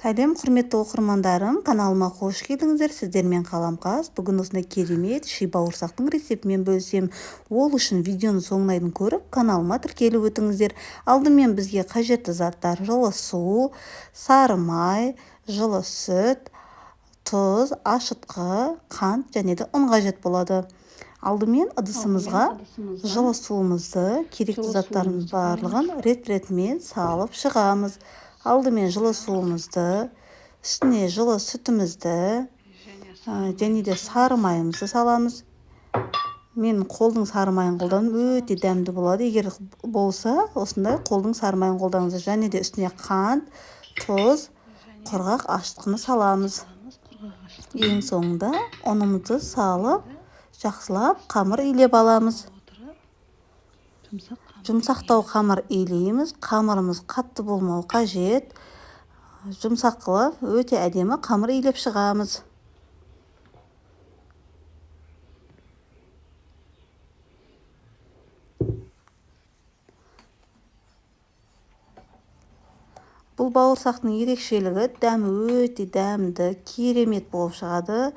Сәлем, құрметті оқырмандарым, каналыма қош келдіңіздер. Сіздермен Қаламқас. Бүгін осындай керемет ши бауырсақтың рецептімен бөлісем. Ол үшін видеоны соңына дейін көріп, каналыма тіркеліп өтіңіздер. Алдымен бізге қажетті заттар: жылы су, сары май, жылы сүт, тұз, ашытқы, қант және де ұн қажет болады. Алдымен ыдысымызға жылы суымызды, керекті заттардың барлығын рет-ретімен салып шығамыз. Алдымен жылы суымызды, үстіне жылы сүтімізді және де сары майымызды саламыз. Мен қолдың сары майын қолданым, өте дәмді болады. Егер болса, осындай қолдың сары майын қолданыңыз. Және де үстіне қант, тұз, құрғақ ашытқыны саламыз. Ең соңында ұнымызды салып, жақсылап қамыр илеп аламыз. Жұмсақтау қамыр илейміз. Қамырымыз қатты болмау қажет. Жұмсақ қылып, өте әдемі қамыр илеп шығамыз. Бұл бауырсақтың ерекшелігі, дәмі өте дәмді, керемет болып шығады.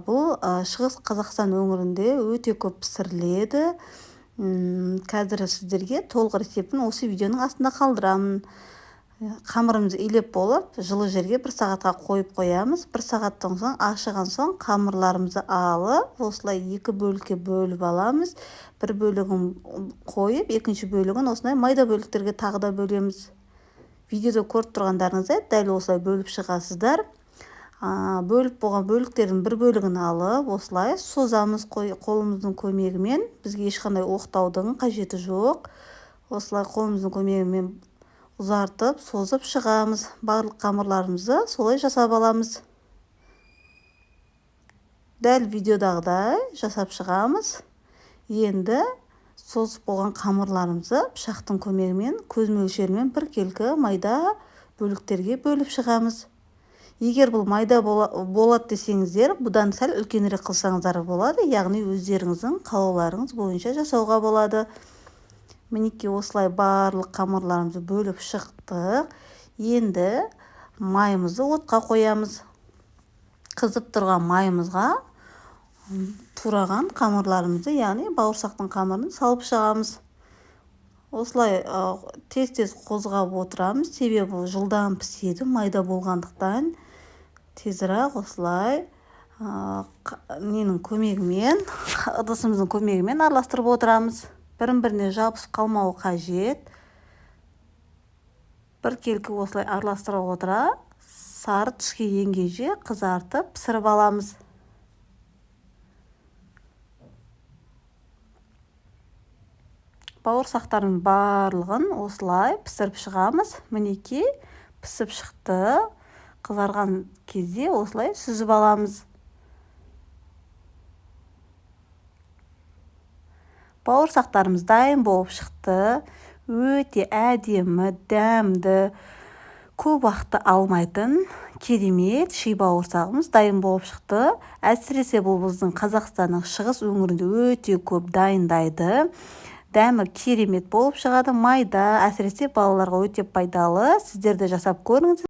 Бұл Шығыс Қазақстан өңірінде өте көп пісіріледі. Қазір сіздерге толық рецептін осы видеоның астында қалдырамын. Қамырымызды илеп болып, жылы жерге 1 сағатқа қойып қоямыз. 1 сағаттан соң, ашыған соң қамырларымызды алып, осылай 2 бөлікке бөліп аламыз. Бір бөлігін қойып, екінші бөлігін осылай майда бөліктерге тағы да бөлеміз. Видеода көріп тұрғандарыңыздай дәл осылай бөліп шығасыздар. Бөліп болған бөліктердің бір бөлігін алып, осылай созамыз қолымыздың көмегімен. Бізге ешқандай оқтаудың қажеті жоқ. Осылай қолымыздың көмегімен ұзартып, созып шығамыз. Барлық қамырларымызды солай жасап аламыз. Дәл видеодағыдай жасап шығамыз. Енді созып болған қамырларымызды пышақтың көмегімен, көз мөлшерімен біркелкі майда бөліктерге бөліп шығамыз. Егер бұл майда болады десеңіздер, бұдан сәл үлкенірек қылсаңыздар болады, яғни өздеріңіздің қалауларыңыз бойынша жасауға болады. Мінекей осылай барлық қамырларымызды бөліп шықтық. Енді майымызды отқа қоямыз. Қызып тұрған майымызға тураған қамырларымызды, яғни бауырсақтың қамырын салып шығамыз. Осылай тез-тез қозғап отырамыз, себебі жылдам піседі майда болғандықтан. Тезірек осылай ыдысымыздың көмегімен араластырып отырамыз. Бірін-біріне жабысып қалмауы қажет. Біркелкі осылай араластырып отыра, сары түске енгенше қызартып пісіріп аламыз. Бауырсақтардың барлығын осылай пісіріп шығамыз. Мінекей пісіп шықты. Қызарған кезде осылай сүзіп аламыз. Бауырсақтарымыз дайын болып шықты. Өте әдемі, дәмді, көп уақытты алмайтын керемет ши бауырсағымыз дайын болып шықты. Әсіресе бұл біздің Қазақстанның шығыс өңірінде өте көп дайындайды. Дәмі керемет болып шығады. Майда, әсіресе балаларға өте пайдалы. Сіздер де жасап көріңіз.